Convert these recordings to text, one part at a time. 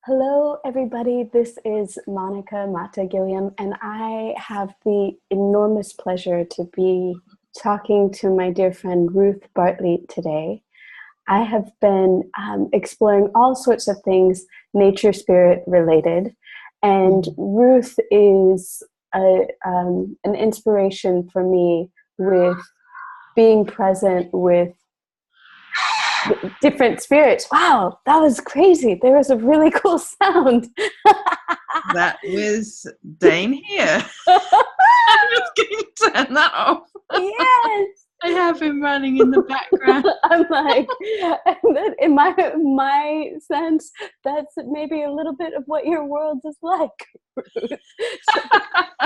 Hello, everybody. This is Monica Mata Gilliam, and I have the enormous pleasure to be talking to my dear friend Ruth Bartleet today. I have been exploring all sorts of things nature spirit related, and Ruth is an inspiration for me with being present with different spirits. Wow, that was crazy. There was a really cool sound. That was Dane here. I'm just going to turn that off. Yes. I have him running in the background. I'm like, in my sense, that's maybe a little bit of what your world is like.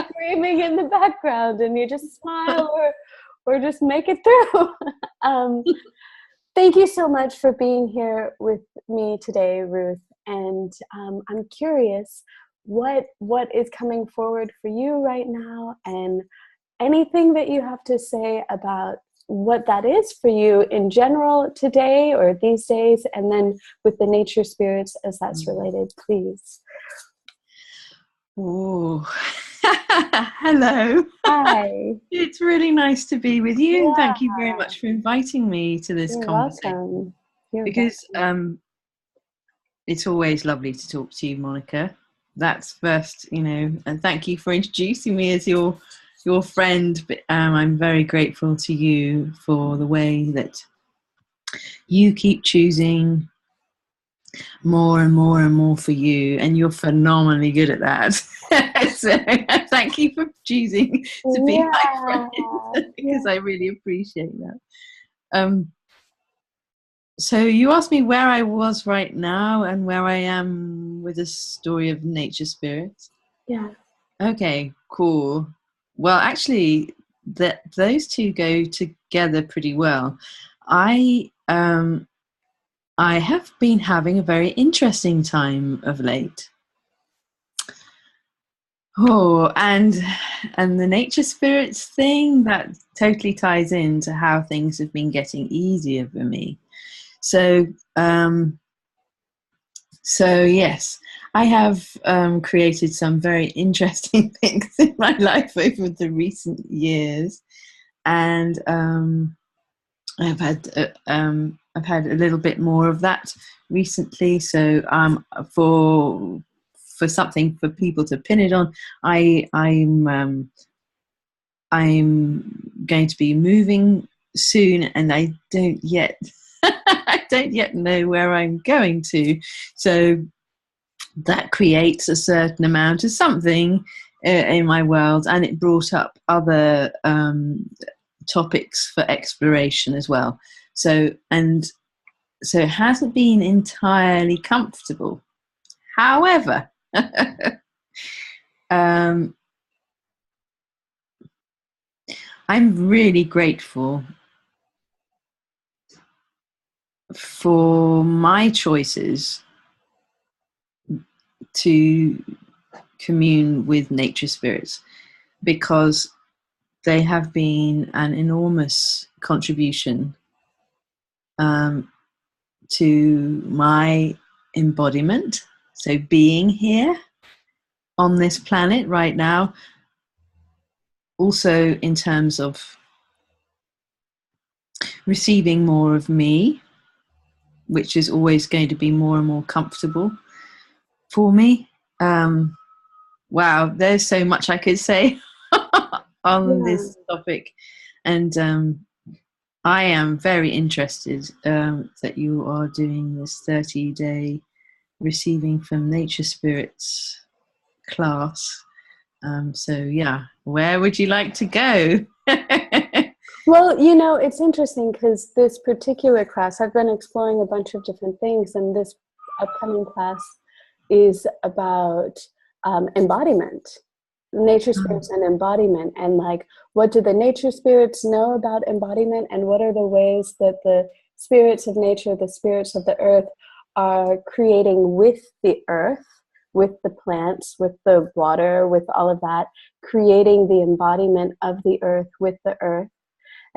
Screaming in the background, and you just smile or just make it through. Thank you so much for being here with me today, Ruth. And I'm curious what is coming forward for you right now, and anything that you have to say about what that is for you in general today or these days, and then with the nature spirits as that's related, please. Oh, hello. Hi. It's really nice to be with you, Yeah. and thank you very much for inviting me to this You're conversation. welcome. Because it's always lovely to talk to you, Monica. That's first, and thank you for introducing me as your friend. But I'm very grateful to you for the way that you keep choosing more and more and more for you, and you're phenomenally good at that. So thank you for choosing to be my friend, because I really appreciate that. So you asked me where I was right now and where I am with the story of nature spirits. Yeah. Okay, cool. Well, actually, those two go together pretty well. I have been having a very interesting time of late. Oh, and the nature spirits thing, that totally ties into how things have been getting easier for me. So yes, I have created some very interesting things in my life over the recent years, and I've had a little bit more of that recently. So for something for people to pin it on, I'm going to be moving soon, and I don't yet know where I'm going to. So that creates a certain amount of something in my world, and it brought up other topics for exploration as well. So it hasn't been entirely comfortable. However, I'm really grateful for my choices to commune with nature spirits, because they have been an enormous contribution to my embodiment. So being here on this planet right now, also in terms of receiving more of me, which is always going to be more and more comfortable for me. Wow, there's so much I could say on this topic. And I am very interested that you are doing this 30-day receiving from nature spirits class. So yeah, where would you like to go? Well, it's interesting because this particular class, I've been exploring a bunch of different things, and this upcoming class is about embodiment, nature spirits and embodiment, and like, what do the nature spirits know about embodiment, and what are the ways that the spirits of nature, the spirits of the earth, are creating with the earth, with the plants, with the water, with all of that, creating the embodiment of the earth with the earth.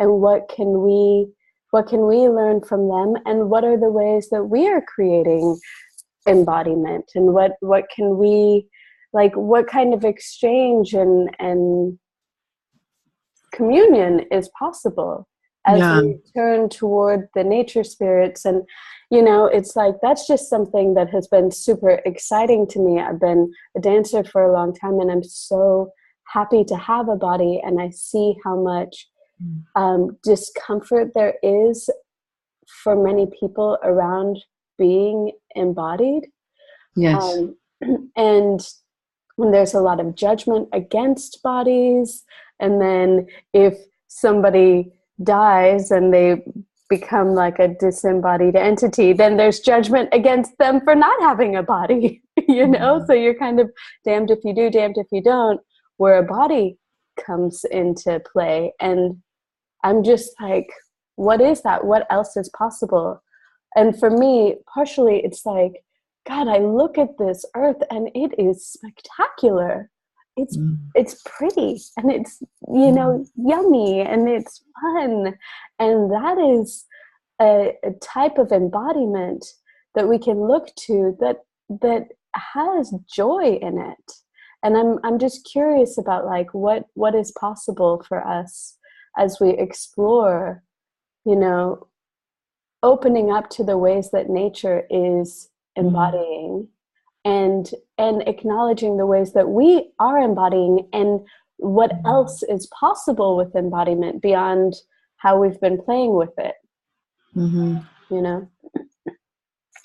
And what can we learn from them, and what are the ways that we are creating embodiment, and what can we, like, what kind of exchange and communion is possible as Yeah. we turn toward the nature spirits. And you know, it's like, that's just something that has been super exciting to me. I've been a dancer for a long time, and I'm so happy to have a body, and I see how much discomfort there is for many people around being embodied. Yes. um, and when there's a lot of judgment against bodies, and then if somebody dies and they become like a disembodied entity, then there's judgment against them for not having a body. You know, so you're kind of damned if you do, damned if you don't, where a body comes into play. And I'm just like, what is that? What else is possible? And for me, partially, it's like, God, I look at this earth and it is spectacular. It's Mm. it's pretty, and it's, you know, yummy, and it's fun. And that is a type of embodiment that we can look to, that has joy in it. And I'm just curious about, like, what is possible for us as we explore, you know, opening up to the ways that nature is embodying, and acknowledging the ways that we are embodying, and what else is possible with embodiment beyond how we've been playing with it. Mm-hmm. You know,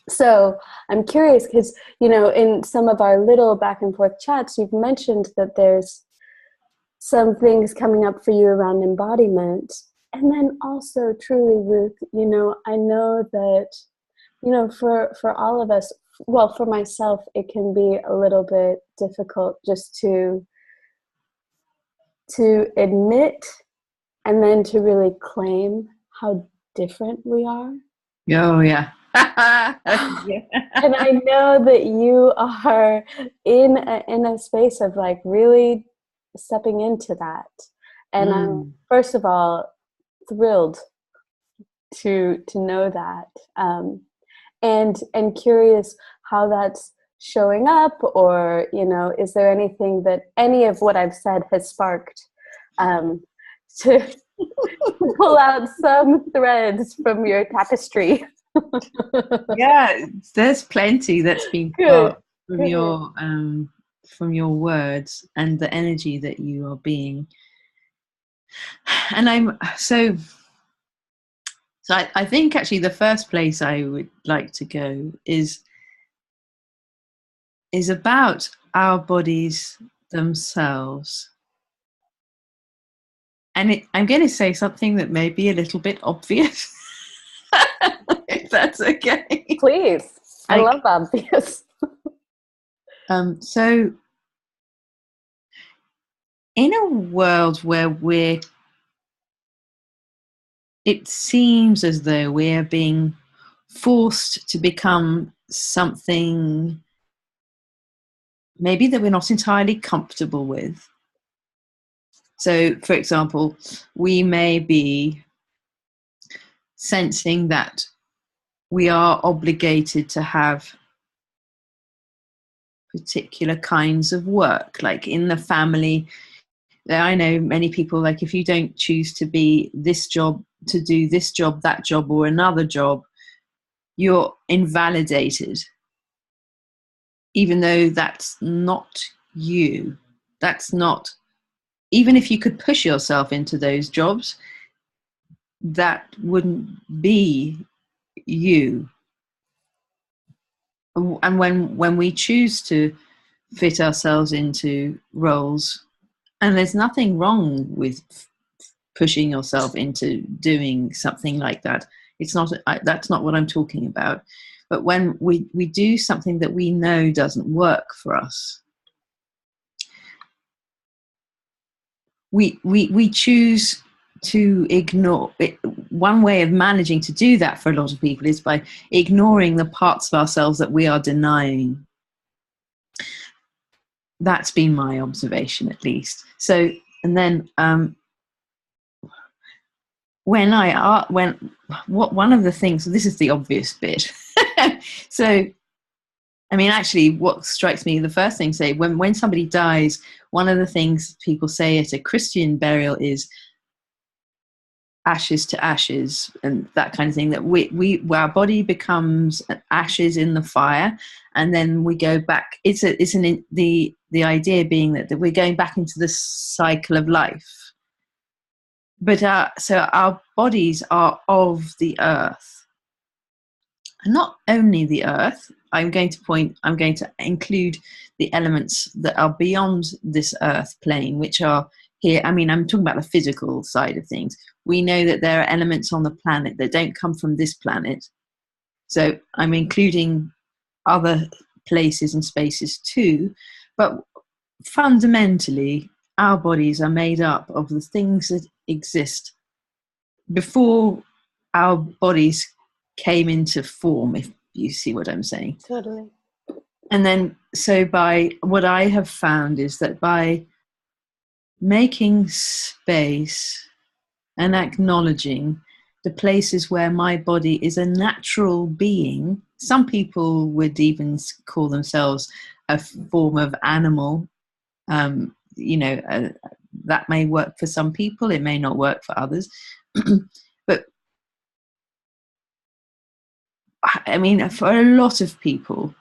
so I'm curious because, you know, in some of our little back and forth chats, you've mentioned that there's some things coming up for you around embodiment. And then also, truly, Ruth, you know, I know that, you know, for all of us, well, for myself, it can be a little bit difficult just to admit, and then to really claim how different we are. Oh, yeah. Yeah. And I know that you are in a space of, like, really stepping into that. And I'm, Mm. first of all, thrilled to know that, and curious how that's showing up, or, you know, is there anything that any of what I've said has sparked, to pull out some threads from your tapestry. Yeah, there's plenty that's been Good, part good. from your words and the energy that you are being. And I think actually the first place I would like to go is about our bodies themselves. And I'm going to say something that may be a little bit obvious, if that's okay. Please. I Like, love obvious. so in a world where it seems as though we're being forced to become something maybe that we're not entirely comfortable with. So, for example, we may be sensing that we are obligated to have particular kinds of work, like in the family. I know many people, like, if you don't choose to be this job, to do this job, that job, or another job, you're invalidated, even though that's not you. That's not, even if you could push yourself into those jobs, that wouldn't be you. And when we choose to fit ourselves into roles, and there's nothing wrong with pushing yourself into doing something like that. It's not, that's not what I'm talking about. But when we do something that we know doesn't work for us, we choose to ignore it. One way of managing to do that for a lot of people is by ignoring the parts of ourselves that we are denying. That's been my observation, at least. So, and then one of the things, this is the obvious bit. So I mean, actually, what strikes me, the first thing to say, when somebody dies, one of the things people say at a Christian burial is ashes to ashes, and that kind of thing, that our body becomes ashes in the fire, and then we go back. The idea being that we're going back into the cycle of life. But so our bodies are of the earth, and not only the earth. I'm going to include the elements that are beyond this earth plane, which are here. I mean, I'm talking about the physical side of things. We know that there are elements on the planet that don't come from this planet. So I'm including other places and spaces too. But fundamentally, our bodies are made up of the things that exist before our bodies came into form, if you see what I'm saying. Totally. And then, so by what I have found is that by making space and acknowledging the places where my body is a natural being, some people would even call themselves a form of animal. That may work for some people, it may not work for others. But I mean, for a lot of people,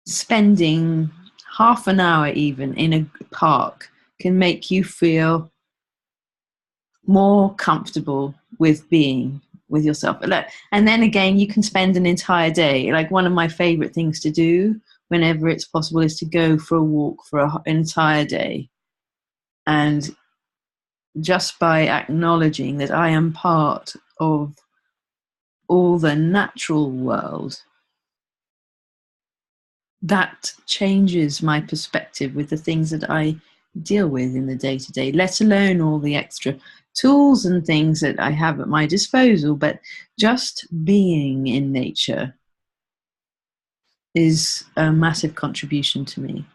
spending half an hour even in a park can make you feel more comfortable with being with yourself. And then again, you can spend an entire day. Like, one of my favorite things to do whenever it's possible is to go for a walk for an entire day. And just by acknowledging that I am part of all the natural world, that changes my perspective with the things that I deal with in the day-to-day, let alone all the extra tools and things that I have at my disposal. But just being in nature is a massive contribution to me.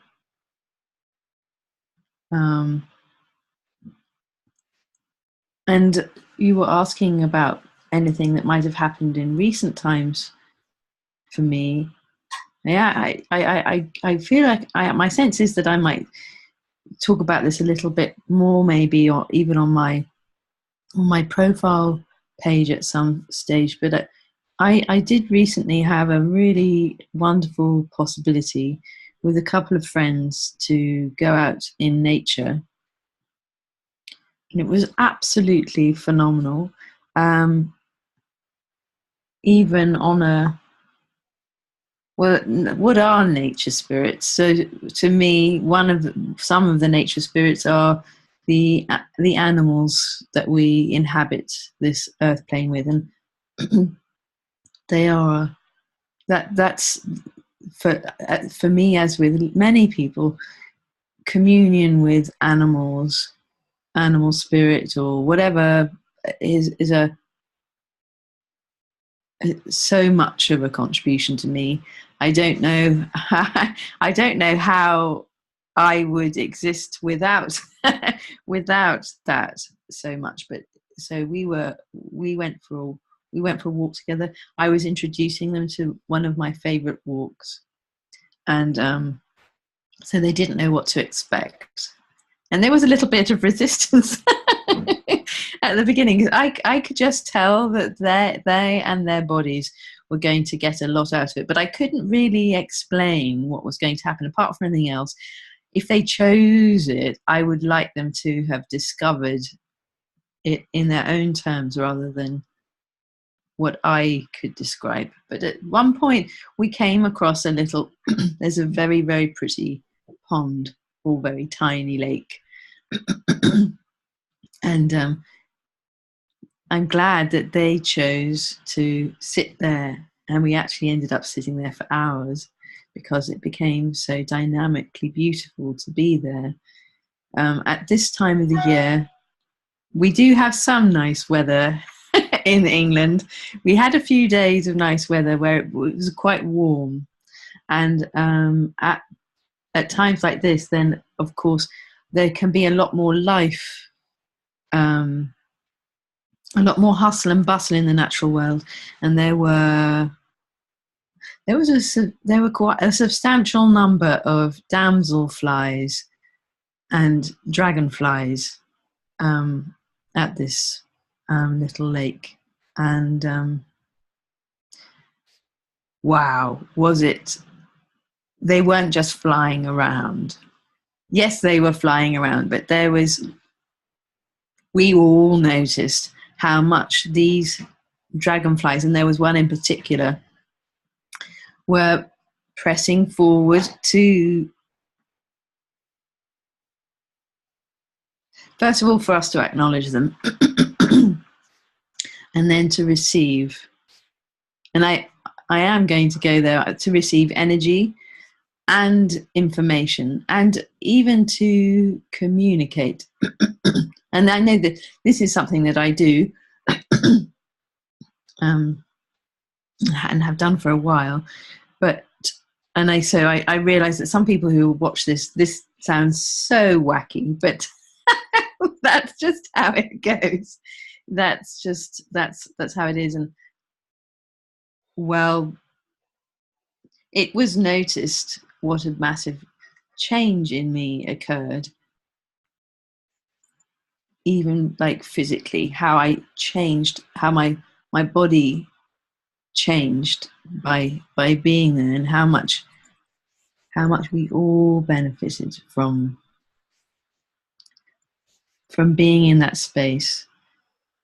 And you were asking about anything that might have happened in recent times for me. Yeah, I feel like my sense is that I might talk about this a little bit more, maybe, or even on my profile page at some stage. But I did recently have a really wonderful possibility with a couple of friends to go out in nature, and it was absolutely phenomenal. Even on a, well, what are nature spirits? So to me, some of the nature spirits are the animals that we inhabit this earth plane with, and they are that's for me, as with many people, communion with animals, animal spirit, or whatever is so much of a contribution to me. I don't know. I don't know how I would exist without without that so much. But so we went for a walk together. I was introducing them to one of my favorite walks, and so they didn't know what to expect. And there was a little bit of resistance at the beginning. I could just tell that they and their bodies were going to get a lot out of it, but I couldn't really explain what was going to happen apart from anything else. If they chose it, I would like them to have discovered it in their own terms rather than what I could describe. But at one point we came across a little, there's a very, very pretty pond, or very tiny lake. And I'm glad that they chose to sit there, and we actually ended up sitting there for hours because it became so dynamically beautiful to be there. At this time of the year, we do have some nice weather in England. We had a few days of nice weather where it was quite warm, and at times like this, then of course there can be a lot more life, a lot more hustle and bustle in the natural world. And there were there were quite a substantial number of damselflies and dragonflies at this little lake, and wow, was it? They weren't just flying around. Yes, they were flying around, but we all noticed how much these dragonflies, and there was one in particular, were pressing forward to, first of all, for us to acknowledge them, and then to receive. And I am going to go there to receive energy and information, and even to communicate. And I know that this is something that I do and have done for a while. But I realize that some people who watch this sounds so wacky, but that's just how it goes. That's how it is. And well, it was noticed what a massive change in me occurred, even like physically, how I changed, how my body changed by being there, and how much we all benefited from being in that space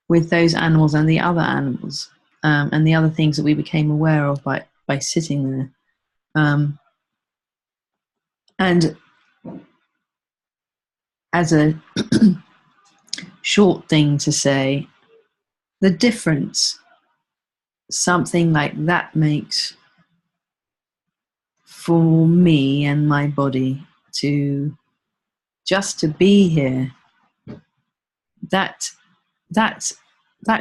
with those animals and the other animals, and the other things that we became aware of by sitting there. And as a short thing to say, the difference something like that makes for me and my body, to just to be here, that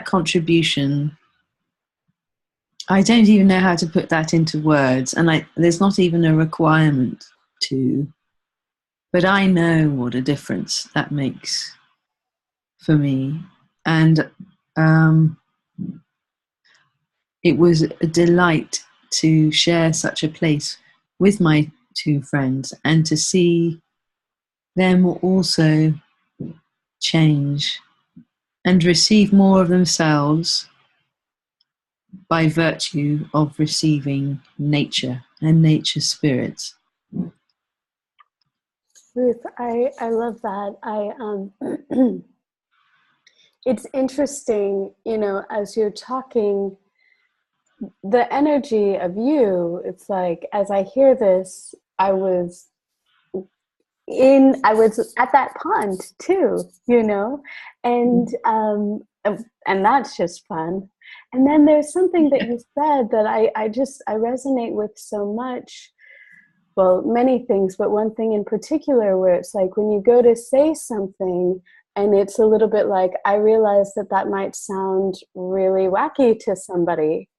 contribution, I don't even know how to put that into words, and there's not even a requirement to, but I know what a difference that makes for me. And it was a delight to share such a place with my two friends, and to see them also change and receive more of themselves by virtue of receiving nature and nature spirits. Ruth, I love that. It's interesting, as you're talking, the energy of you, it's like, as I hear this, I was at that pond too, and that's just fun. And then there's something that you said that I resonate with so much. Well, many things, but one thing in particular, where it's like when you go to say something and it's a little bit like, I realize that might sound really wacky to somebody.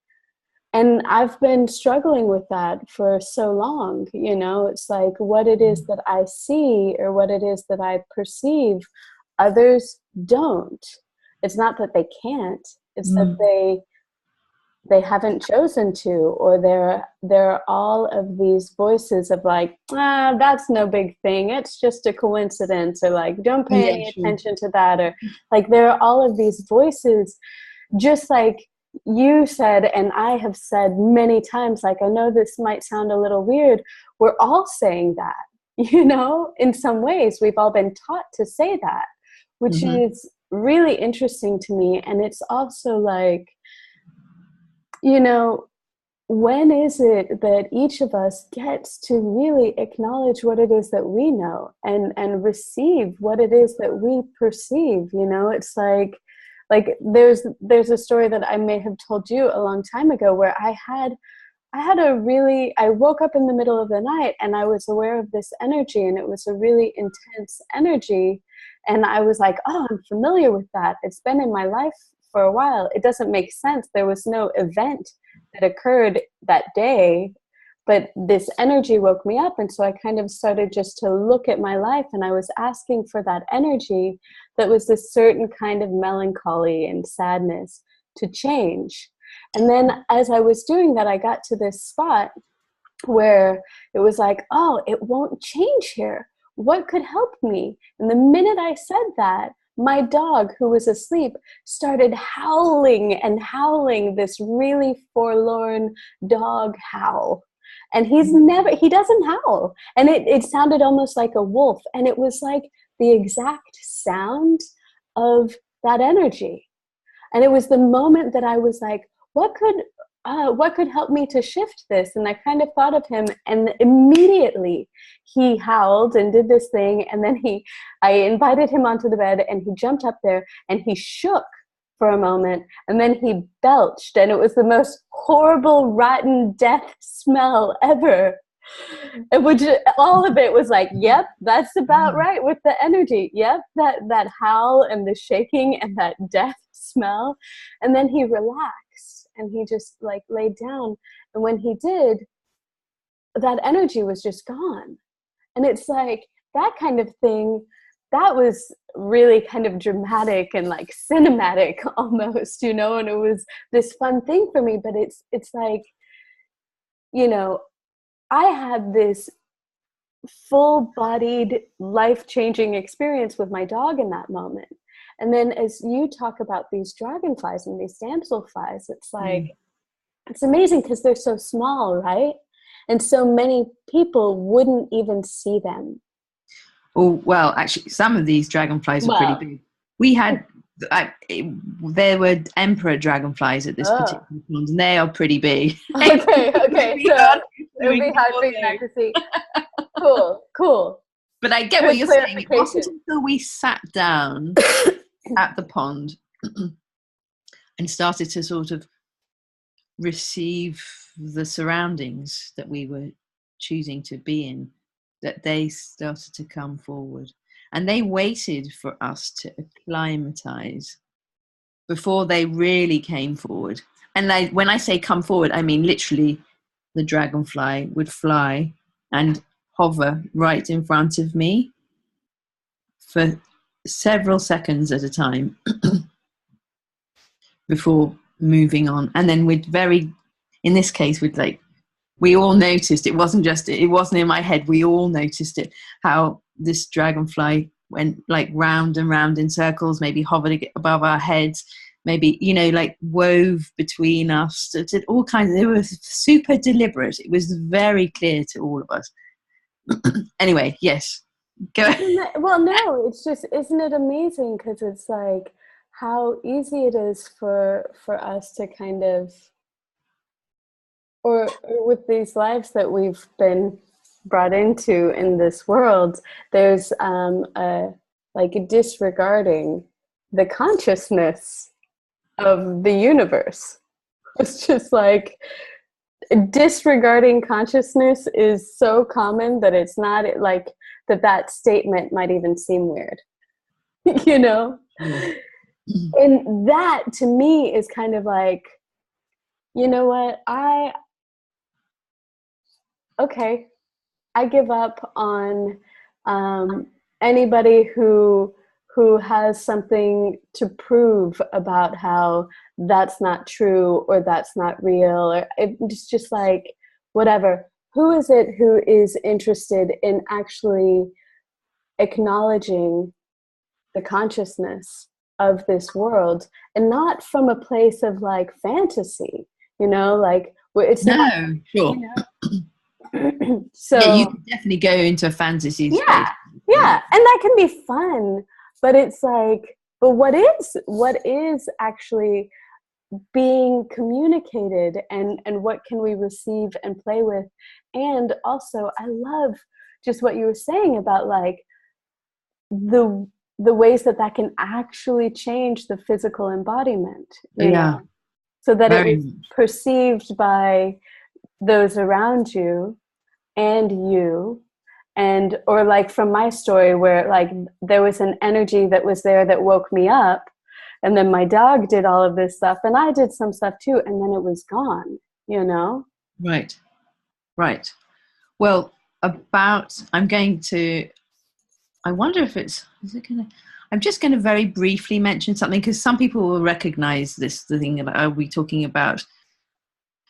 And I've been struggling with that for so long, it's like what it is that I see or what it is that I perceive, others don't. It's not that they can't, it's that they haven't chosen to, or there are all of these voices of like, that's no big thing, it's just a coincidence, or like, don't pay any attention to that, or like there are all of these voices, just like you said, and I have said many times, like, I know this might sound a little weird, we're all saying that, in some ways we've all been taught to say that, which is really interesting to me. And it's also like, when is it that each of us gets to really acknowledge what it is that we know, and receive what it is that we perceive? It's like there's a story that I may have told you a long time ago, where I woke up in the middle of the night and I was aware of this energy, and it was a really intense energy. And I was like, oh, I'm familiar with that. It's been in my life for a while. It doesn't make sense. There was no event that occurred that day, but this energy woke me up. And so I kind of started just to look at my life, and I was asking for that energy that was this certain kind of melancholy and sadness to change. And then as I was doing that, I got to this spot where it was like, oh, it won't change here. What could help me? And the minute I said that, my dog, who was asleep, started howling and howling this really forlorn dog howl. And he doesn't howl. And it sounded almost like a wolf. And it was like the exact sound of that energy. And it was the moment that I was like, what could help me to shift this? And I kind of thought of him, and immediately he howled and did this thing. And then I invited him onto the bed, and he jumped up there and he shook for a moment, and then he belched, and it was the most horrible, rotten death smell ever. All of it was like, yep, that's about right with the energy. Yep, that howl and the shaking and that death smell. And then he relaxed and he just like laid down. And when he did, that energy was just gone. And it's like that kind of thing, that was really kind of dramatic and like cinematic almost, and it was this fun thing for me. But it's like, I had this full-bodied, life-changing experience with my dog in that moment. And then as you talk about these dragonflies and these damselflies, it's like, it's amazing because they're so small, right? And so many people wouldn't even see them. Oh, well, actually, some of these dragonflies are pretty big. We had, there were emperor dragonflies at this particular pond, and they are pretty big. Okay. So it would be hard for you not to see. Cool. But I get what you're saying. It wasn't until we sat down at the pond and started to sort of receive the surroundings that we were choosing to be in that they started to come forward. And they waited for us to acclimatize before they really came forward. And when I say come forward, I mean literally the dragonfly would fly and hover right in front of me for several seconds at a time before moving on. And then in this case, we all noticed, it wasn't in my head, we all noticed it, how this dragonfly went like round and round in circles, maybe hovered above our heads, maybe, like wove between us. It did all kinds of, it was super deliberate. It was very clear to all of us. Anyway, yes. Go ahead. Well, no, it's just, isn't it amazing? Because it's like how easy it is for us to kind of, or with these lives that we've been brought into in this world, there's disregarding the consciousness of the universe. It's just like disregarding consciousness is so common that it's not like that statement might even seem weird, And that to me is kind of like, you know what, I give up on anybody who has something to prove about how that's not true or that's not real, or it's just like, whatever. Who is it who is interested in actually acknowledging the consciousness of this world, and not from a place of like fantasy, like it's no, not, sure. So yeah, you can definitely go into a fantasy space. Yeah, and that can be fun, but it's like, but what is actually being communicated, and what can we receive and play with? And also, I love just what you were saying about like the ways that can actually change the physical embodiment, you know? So that it was perceived by those around you and you, and or like from my story where like there was an energy that was there that woke me up, and then my dog did all of this stuff and I did some stuff too, and then it was gone, Right. Well, I wonder if I'm just going to very briefly mention something, because some people will recognize the thing about, are we talking about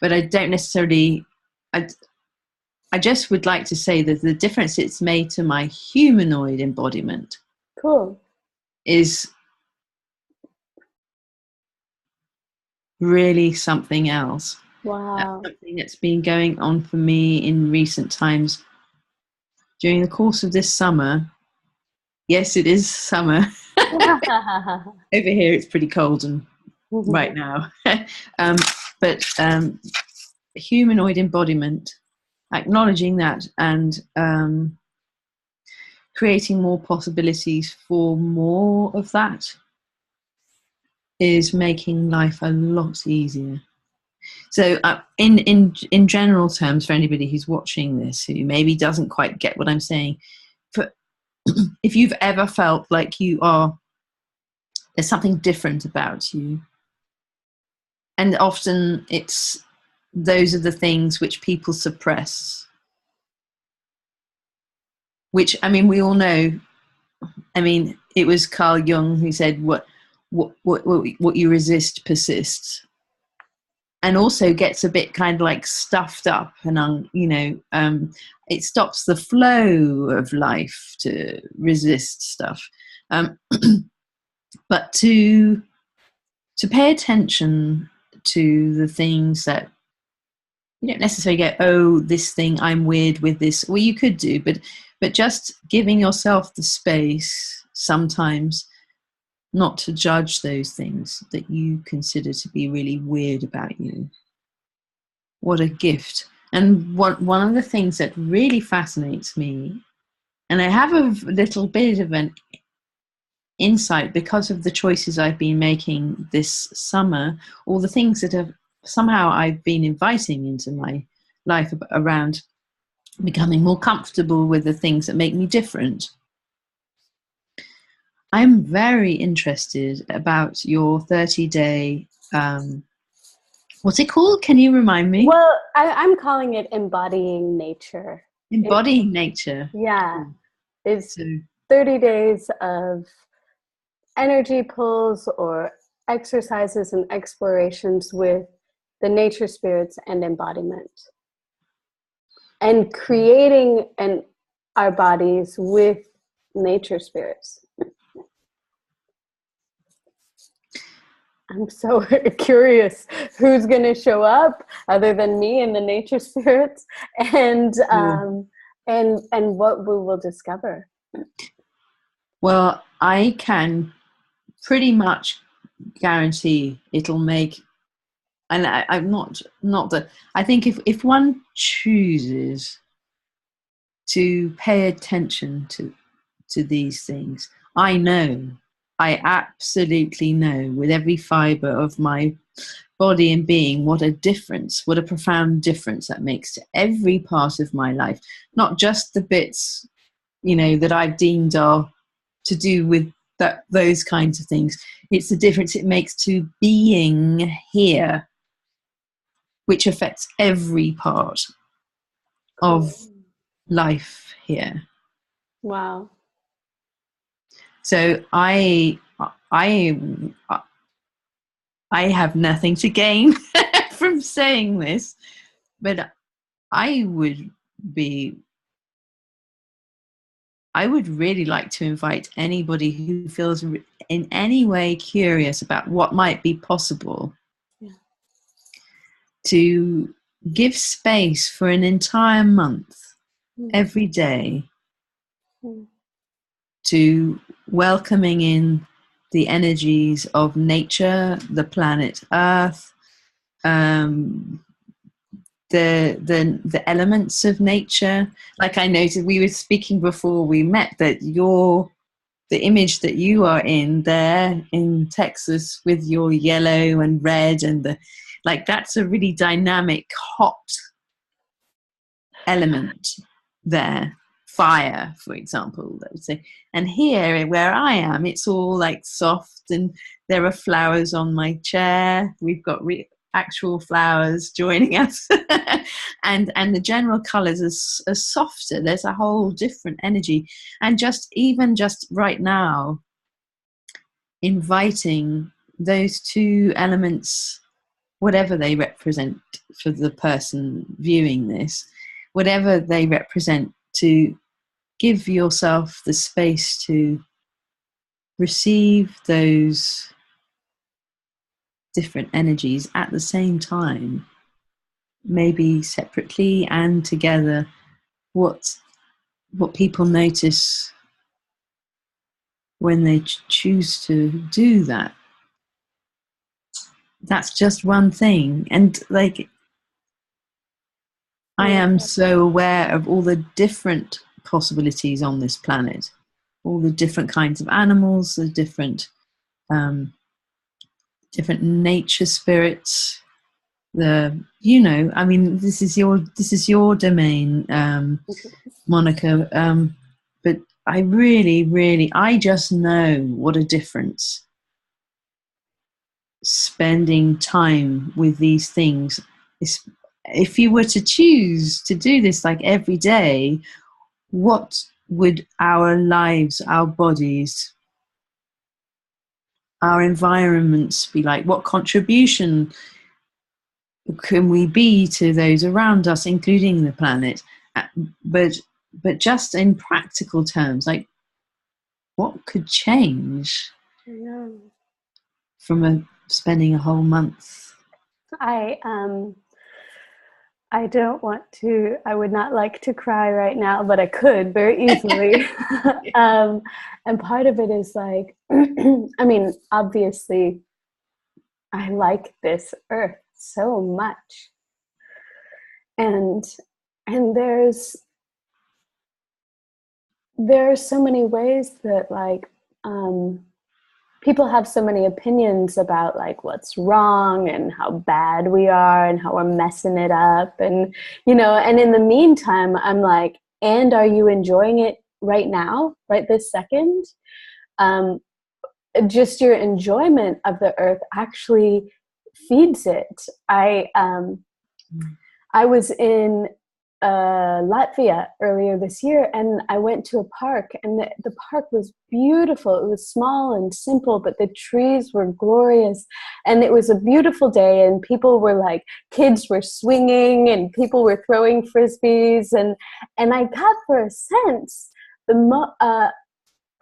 but I don't necessarily, I just would like to say that the difference it's made to my humanoid embodiment Cool. is really something else. Wow. That's something that's been going on for me in recent times. During the course of this summer, yes, it is summer. Over here it's pretty cold and right now. But humanoid embodiment, acknowledging that, and creating more possibilities for more of that is making life a lot easier. So in general terms, for anybody who's watching this who maybe doesn't quite get what I'm saying, if you've ever felt like there's something different about you, and often those are the things which people suppress, which, I mean, we all know. I mean, it was Carl Jung who said, what you resist persists, and also gets a bit kind of like stuffed up, and it stops the flow of life to resist stuff. But to pay attention to the things that you don't necessarily go, oh, this thing, I'm weird with this. Well, you could do, but just giving yourself the space sometimes not to judge those things that you consider to be really weird about you. What a gift. And one of the things that really fascinates me, and I have a little bit of an insight because of the choices I've been making this summer, all the things that have somehow I've been inviting into my life around becoming more comfortable with the things that make me different. I'm very interested about your 30-day, what's it called? Can you remind me? Well, I'm calling it embodying nature. Embodying nature. Yeah. It's 30 days of energy pulls or exercises and explorations with the nature spirits and embodiment, and creating our bodies with nature spirits. I'm so curious who's going to show up other than me and the nature spirits, and what we will discover. Well, I can pretty much guarantee it'll make, and I'm not that, I think if one chooses to pay attention to these things, I absolutely know with every fiber of my body and being what a profound difference that makes to every part of my life, not just the bits, that I've deemed are to do with those kinds of things. It's the difference it makes to being here, which affects every part of life here. Wow. So I have nothing to gain from saying this, but I would really like to invite anybody who feels in any way curious about what might be possible to give space for an entire month, every day, to welcoming in the energies of nature, the planet Earth, the elements of nature. Like I noted, we were speaking before we met that the image that you are in there in Texas with your yellow and red and that's a really dynamic, hot element there. Fire, for example, I would say. And here where I am, it's all like soft, and there are flowers on my chair. We've got actual flowers joining us. and the general colors are softer. There's a whole different energy. And just right now, inviting those two elements, whatever they represent for the person viewing this, whatever they represent, to give yourself the space to receive those different energies at the same time, maybe separately and together. What people notice when they choose to do that, that's just one thing. And like, I am so aware of all the different possibilities on this planet, all the different kinds of animals, the different different nature spirits. I mean, this is your domain, Monica. But I really, I just know what a difference spending time with these things is. If you were to choose to do this like every day, what would our lives, our bodies, our environments be like? What contribution can we be to those around us, including the planet? But just in practical terms, like, what could change from spending a whole month? I would not like to cry right now, but I could very easily. And part of it is like, I mean, obviously, I like this earth so much. And there are so many ways that like, people have so many opinions about like what's wrong and how bad we are and how we're messing it up. And, and in the meantime, I'm like, and are you enjoying it right now, right this second? Just your enjoyment of the earth actually feeds it. I was in Latvia earlier this year, and I went to a park, and the park was beautiful. It was small and simple, but the trees were glorious, and it was a beautiful day, and people were like, kids were swinging and people were throwing frisbees, and I got for a sense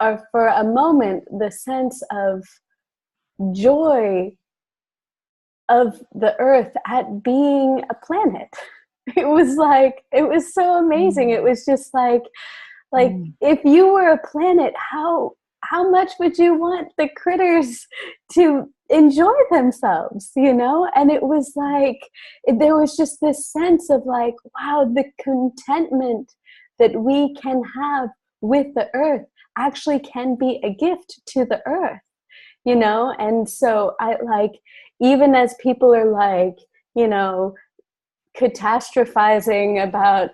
or for a moment the sense of joy of the earth at being a planet. It was so amazing. It was just like if you were a planet, how much would you want the critters to enjoy themselves, And it was like, there was just this sense of like, wow, the contentment that we can have with the earth actually can be a gift to the earth, And so I like, even as people are like, catastrophizing about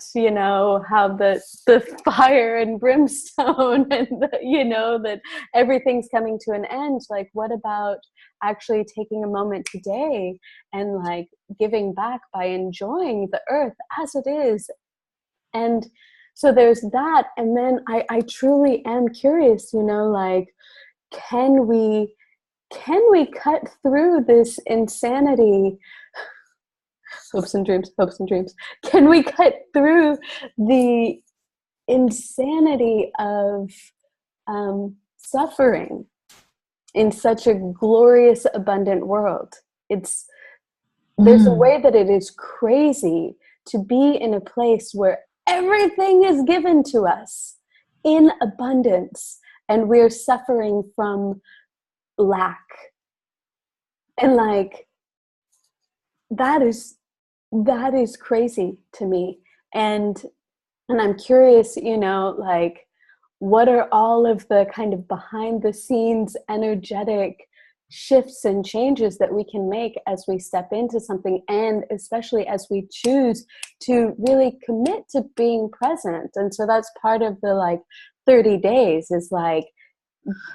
how the fire and brimstone and that everything's coming to an end, like what about actually taking a moment today and like giving back by enjoying the earth as it is? And so there's that. And then I truly am curious, like, can we cut through this insanity? Hopes and dreams. Can we cut through the insanity of suffering in such a glorious, abundant world? There's a way that it is crazy to be in a place where everything is given to us in abundance, and we're suffering from lack. And like, that is crazy to me. And I'm curious, like, what are all of the kind of behind the scenes energetic shifts and changes that we can make as we step into something, and especially as we choose to really commit to being present. And so that's part of the like 30 days is like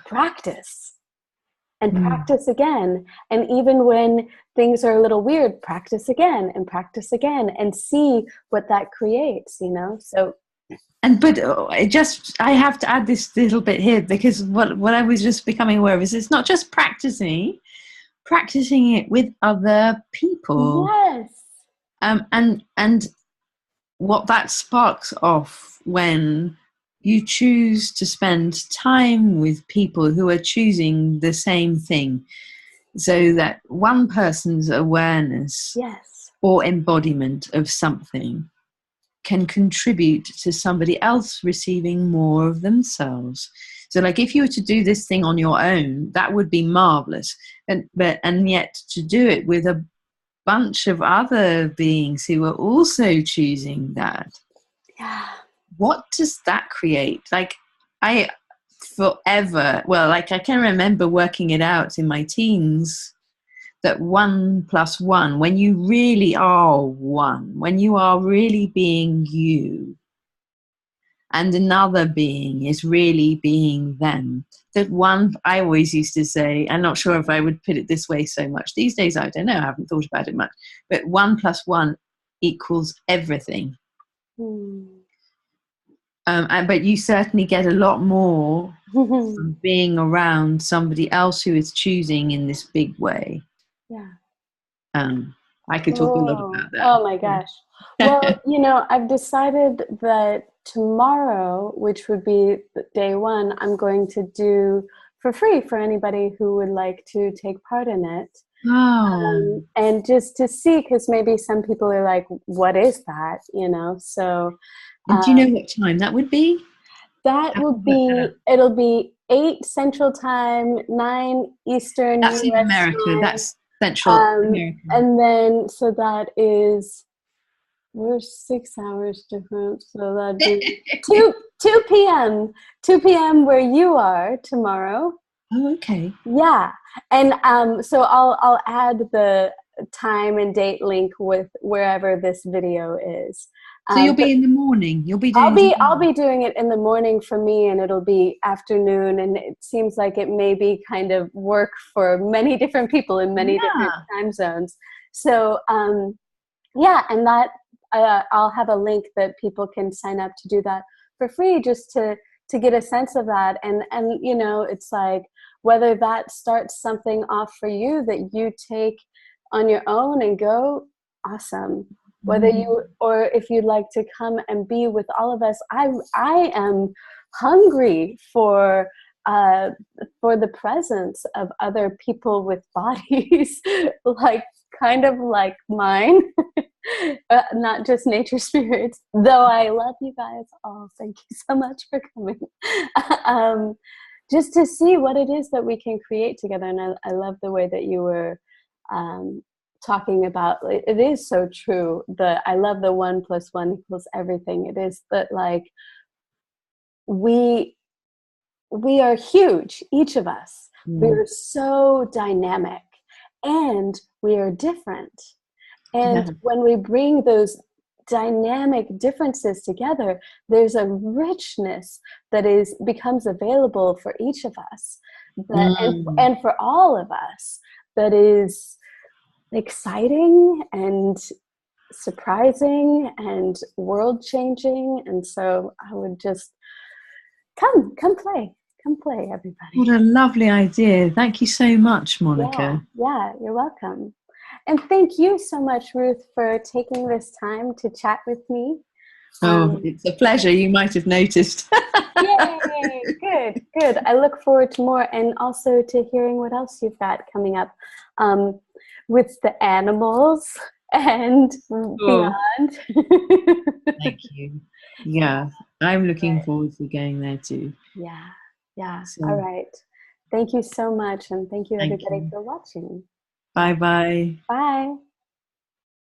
practice and practice again. And even when things are a little weird, practice again and see what that creates, So. But I have to add this little bit here, because what I was just becoming aware of is it's not just practicing, practicing it with other people. Yes. And what that sparks off when you choose to spend time with people who are choosing the same thing, so that one person's awareness Yes. or embodiment of something can contribute to somebody else receiving more of themselves. So like if you were to do this thing on your own, that would be marvelous. And yet to do it with a bunch of other beings who are also choosing that, Yeah. what does that create? Like I can remember working it out in my teens, that 1+1, when you really are one, when you are really being you, and another being is really being them, that one, I always used to say, I'm not sure if I would put it this way so much these days, I don't know, I haven't thought about it much, but 1+1 equals everything. But you certainly get a lot more from being around somebody else who is choosing in this big way. Yeah. I could talk a lot about that. Oh my gosh. Well, I've decided that tomorrow, which would be day one, I'm going to do for free for anybody who would like to take part in it. Oh. And just to see, because maybe some people are like, what is that? So. And do you know what time that would be? That will be, it'll be 8 Central Time, 9 Eastern That's US in America. time. That's Central America. And then, so that is, we're 6 hours different. So that'd be 2 p.m. 2 p.m. where you are tomorrow. Oh, okay. Yeah. And so I'll add the time and date link with wherever this video is. So you'll be in the morning. You'll be doing. I'll be doing it in the morning for me, and it'll be afternoon. And it seems like it may be kind of work for many different people in many different time zones. So yeah, and that I'll have a link that people can sign up to do that for free, just to get a sense of that. And it's like, whether that starts something off for you that you take on your own and go, awesome. Whether you, or if you'd like to come and be with all of us, I am hungry for the presence of other people with bodies, kind of like mine, not just nature spirits. Though I love you guys all, thank you so much for coming. Just to see what it is that we can create together, and I love the way that you were. Talking about, it is so true. I love the 1+1 equals everything. It is that, like, we are huge, each of us. We are so dynamic, and we are different. And when we bring those dynamic differences together, there's a richness that becomes available for each of us, and for all of us, that is exciting and surprising and world changing. And so I would just come play everybody. What a lovely idea. Thank you so much, Monica. Yeah, you're welcome. And thank you so much, Ruth, for taking this time to chat with me. It's a pleasure. You might have noticed. Yay, good. I look forward to more, and also to hearing what else you've got coming up with the animals and beyond. Thank you. Yeah, I'm looking forward to going there too. Yeah. So, all right. Thank you so much, and thank you everybody for watching. Bye-bye. Bye.